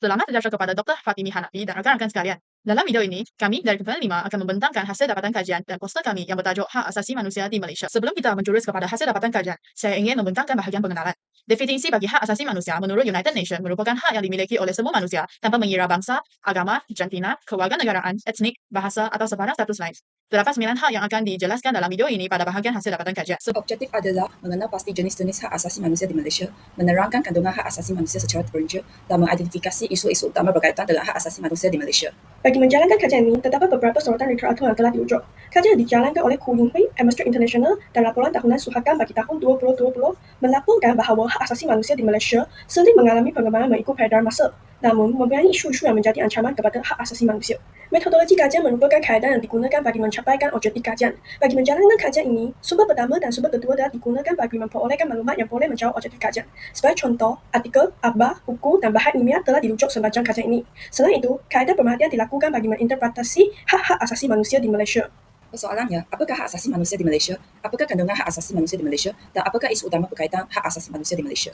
Selamat sejahtera kepada Dr. Fatimi Hanafi dan rakan-rakan sekalian. Dalam video ini, kami dari Kumpulan 5 akan membentangkan hasil dapatan kajian dan poster kami yang bertajuk Hak Asasi Manusia di Malaysia. Sebelum kita menjurus kepada hasil dapatan kajian, saya ingin membentangkan bahagian pengenalan. Definisi bagi hak asasi manusia menurut United Nations merupakan hak yang dimiliki oleh semua manusia tanpa mengira bangsa, agama, jantina, kewarganegaraan, etnik, bahasa atau sebarang status lain. Terdapat 9 hak yang akan dijelaskan dalam video ini pada bahagian hasil dapatan kajian. Objektif adalah mengenal pasti jenis-jenis hak asasi manusia di Malaysia, menerangkan kandungan hak asasi manusia secara terperinci, dan mengidentifikasi isu-isu utama berkaitan dengan hak asasi manusia di Malaysia. Bagi menjalankan kajian ini, terdapat beberapa sorotan literatur yang telah dirujuk. Kajian dijalankan oleh Koo Ying Hui, Amnesty International, dan laporan tahunan Suhakan bagi tahun 2020 melaporkan bahawa hak asasi manusia di Malaysia sering mengalami pengembangan mengikut peredaran masa, namun mempunyai isu-isu yang menjadi ancaman kepada hak asasi manusia. Metodologi kajian merupakan kaedah yang digunakan bagi mencapaikan objektif kajian. Bagi menjalankan kajian ini, sumber pertama dan sumber kedua telah digunakan bagi memperolehkan maklumat yang boleh menjawab objektif kajian. Sebagai contoh, artikel, akhbar, buku dan bahan ilmiah telah dirujuk sepanjang kajian ini. Selain itu, kaedah pemerhatian dilakukan bagi menginterpretasi hak-hak asasi manusia di Malaysia. Persoalannya, apakah hak asasi manusia di Malaysia? Apakah kandungan hak asasi manusia di Malaysia? Dan apakah isu utama berkaitan hak asasi manusia di Malaysia?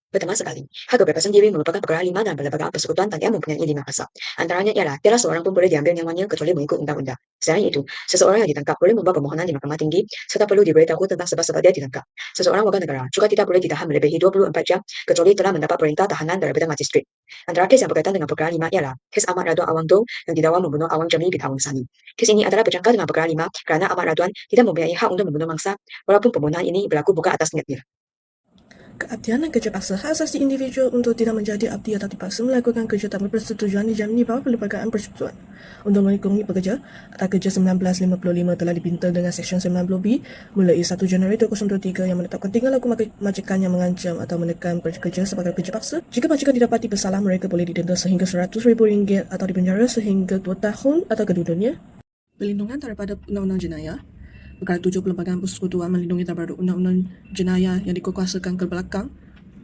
Pertama sekali, hak kebebasan diri merupakan perkara 5 dalam Perlembagaan Persekutuan dan ia mempunyai 5 asas. Antaranya ialah, tiada seorang pun boleh diambil nyawanya kecuali mengikut undang-undang. Selain itu, seseorang yang ditangkap boleh membuat permohonan di Mahkamah Tinggi serta perlu diberitahu tentang sebab-sebab dia ditangkap. Seseorang warga negara juga tidak boleh ditahan melebihi 24 jam kecuali telah mendapat perintah tahanan daripada magistrat. Antara kes yang berkaitan dengan perkara 5 ialah kes Ahmad Radwan Awang Dong yang didakwa membunuh Awang Jamil bin Awang Sani. Kes ini adalah berjangka dengan perkara 5 kerana Ahmad Radwan tidak mempunyai hak untuk membunuh mangsa walaupun pembunuhan ini berlaku bukan atas niatnya. Keabdian dan kerja paksa hak asasi individu untuk tidak menjadi abdi atau dipaksa melakukan kerja tanpa persetujuan dijamin di bawah Perlembagaan Persekutuan. Untuk melindungi pekerja, Akta Kerja 1955 telah dipintal dengan Seksyen 90B mulai 1 Januari 2023 yang menetapkan 3 laku majikan yang mengancam atau menekan pekerja sebagai kerja paksa. Jika majikan didapati bersalah, mereka boleh didenda sehingga RM100,000 atau dipenjara sehingga 2 tahun atau kedua-duanya. Perlindungan daripada Undang-Undang Jenayah. Perkara 7 Perlembagaan Persekutuan melindungi daripada undang-undang jenayah yang dikukuasakan ke belakang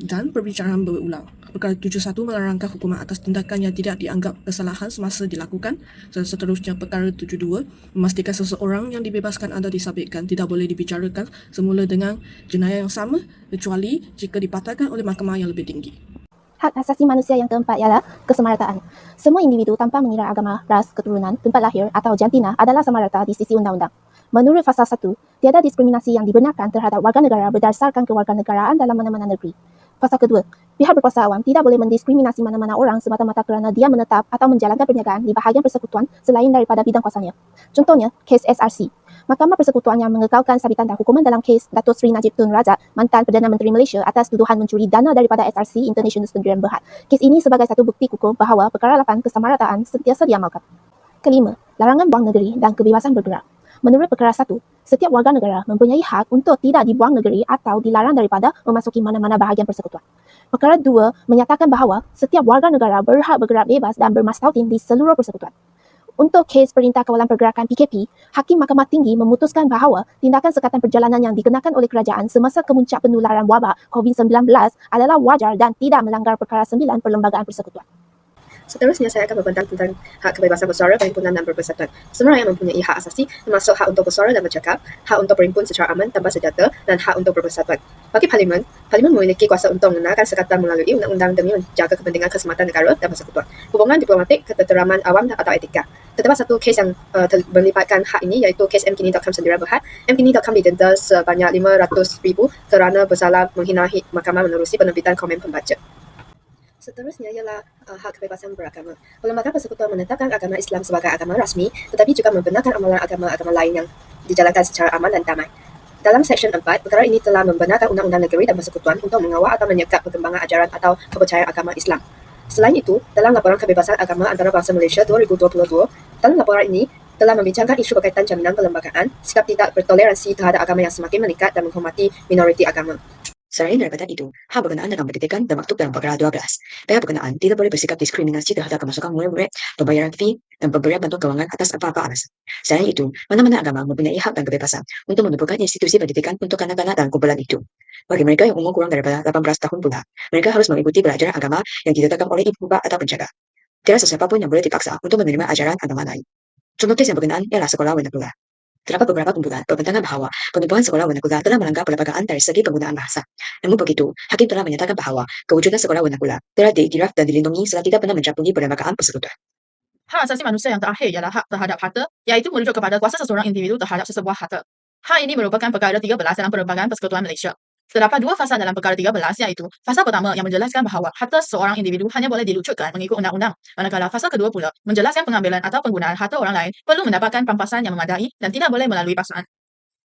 dan perbicaraan berulang. Perkara 71 melarangkan hukuman atas tindakan yang tidak dianggap kesalahan semasa dilakukan. Dan seterusnya, perkara 72 memastikan seseorang yang dibebaskan atau disabitkan tidak boleh dibicarakan semula dengan jenayah yang sama kecuali jika dipatahkan oleh mahkamah yang lebih tinggi. Hak asasi manusia yang keempat ialah kesamarataan. Semua individu tanpa mengira agama, ras, keturunan, tempat lahir atau jantina adalah sama rata di sisi undang-undang. Menurut Fasal 1, tiada diskriminasi yang dibenarkan terhadap warga negara berdasarkan kewarganegaraan dalam mana-mana negeri. Fasal kedua, pihak berkuasa awam tidak boleh mendiskriminasi mana-mana orang semata-mata kerana dia menetap atau menjalankan perniagaan di bahagian persekutuan selain daripada bidang kuasanya. Contohnya, kes SRC. Mahkamah Persekutuan yang mengekalkan sabitan dan hukuman dalam kes Datuk Seri Najib Tun Razak, mantan Perdana Menteri Malaysia atas tuduhan mencuri dana daripada SRC International Sdn Bhd. Kes ini sebagai satu bukti kukuh bahawa perkara 8 kesamarataan sentiasa diamalkan. Kelima, larangan buang negeri dan kebebasan bergerak. Menurut perkara 1, setiap warga negara mempunyai hak untuk tidak dibuang negeri atau dilarang daripada memasuki mana-mana bahagian persekutuan. Perkara 2 menyatakan bahawa setiap warga negara berhak bergerak bebas dan bermastautin di seluruh persekutuan. Untuk kes Perintah Kawalan Pergerakan PKP, Hakim Mahkamah Tinggi memutuskan bahawa tindakan sekatan perjalanan yang dikenakan oleh kerajaan semasa kemuncak penularan wabak COVID-19 adalah wajar dan tidak melanggar perkara 9 Perlembagaan Persekutuan. Seterusnya, saya akan membentang tentang hak kebebasan bersuara, perhimpunan dan berpersatuan. Semua rakyat mempunyai hak asasi, termasuk hak untuk bersuara dan bercakap, hak untuk berhimpun secara aman tanpa senjata, dan hak untuk berpersatuan. Bagi Parlimen memiliki kuasa untuk mengenalkan sekatan melalui undang-undang demi menjaga kepentingan keselamatan negara dan persekutuan, hubungan diplomatik, ketenteraman awam atau etika. Terdapat satu kes yang melibatkan hak ini, iaitu kes mkini.com Sdn Bhd. mkini.com didenda sebanyak RM500,000 kerana bersalah menghina mahkamah menerusi penerbitan komen pembaca. Seterusnya ialah hak kebebasan beragama. Perlembagaan Persekutuan menetapkan agama Islam sebagai agama rasmi, tetapi juga membenarkan amalan agama-agama lain yang dijalankan secara aman dan damai. Dalam Seksyen 4, perkara ini telah membenarkan undang-undang negeri dan persekutuan untuk mengawal atau menyekat perkembangan ajaran atau kepercayaan agama Islam. Selain itu, dalam Laporan Kebebasan Agama Antarabangsa Malaysia 2022, dalam laporan ini telah membincangkan isu berkaitan jaminan perlembagaan, sikap tidak bertoleransi terhadap agama yang semakin meningkat dan menghormati minoriti agama. Selain daripada itu, hak berkenaan dengan pendidikan termaktub dalam perkara 12. Pihak berkenaan tidak boleh bersikap diskriminasi terhadap kemasukan murid-murid, pembayaran fee, dan pemberian bantuan kewangan atas apa-apa alasan. Selain itu, mana-mana agama mempunyai hak dan kebebasan untuk menubuhkan institusi pendidikan untuk kanak-kanak dan kumpulan itu. Bagi mereka yang umur kurang daripada 18 tahun pula, mereka harus mengikuti pelajaran agama yang ditetapkan oleh ibu bapa atau penjaga. Tiada sesiapa pun yang boleh dipaksa untuk menerima ajaran agama lain. Contoh kes yang berkenaan ialah sekolah Wenapula. Terdapat beberapa pembukaan berpendapat bahwa penubuhan sekolah vernakular telah melanggar perlembagaan dari segi penggunaan bahasa. Namun begitu, hakim telah menyatakan bahwa kewujudan sekolah vernakular telah diiktiraf dan dilindungi selama tidak pernah mencakupi perlembagaan persekutuan. Hak asasi manusia yang terakhir ialah hak terhadap harta, iaitu merujuk kepada kuasa seseorang individu terhadap sesebuah harta. Hak ini merupakan perkara 13 dalam Perlembagaan Persekutuan Malaysia. Terdapat dua fasa dalam perkara 13, iaitu fasa pertama yang menjelaskan bahawa harta seseorang individu hanya boleh dilucutkan mengikut undang-undang, manakala fasa kedua pula menjelaskan pengambilan atau penggunaan harta orang lain perlu mendapatkan pampasan yang memadai dan tidak boleh melalui paksaan.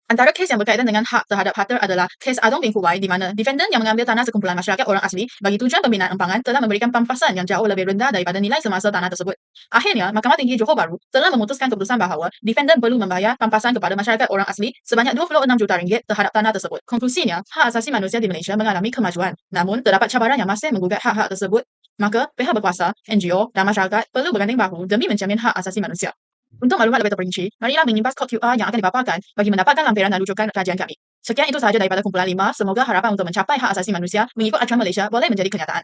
Antara kes yang berkaitan dengan hak terhadap harta adalah kes Adong bin Kuwai di mana defendant yang mengambil tanah sekumpulan masyarakat orang asli bagi tujuan pembinaan empangan telah memberikan pampasan yang jauh lebih rendah daripada nilai semasa tanah tersebut. Akhirnya, Mahkamah Tinggi Johor Bahru telah memutuskan keputusan bahawa defendant perlu membayar pampasan kepada masyarakat orang asli sebanyak 26 juta ringgit terhadap tanah tersebut. Konklusinya, hak asasi manusia di Malaysia mengalami kemajuan. Namun, terdapat cabaran yang masih menggugat hak-hak tersebut. Maka, pihak berkuasa, NGO dan masyarakat perlu berganding bahu demi menjamin hak asasi manusia. Untuk maklumat lebih terperinci, marilah menyimpan kod QR yang akan dipaparkan bagi mendapatkan lampiran dan rujukan kajian kami. Sekian itu sahaja daripada kumpulan 5. Semoga harapan untuk mencapai hak asasi manusia mengikut acuan Malaysia boleh menjadi kenyataan.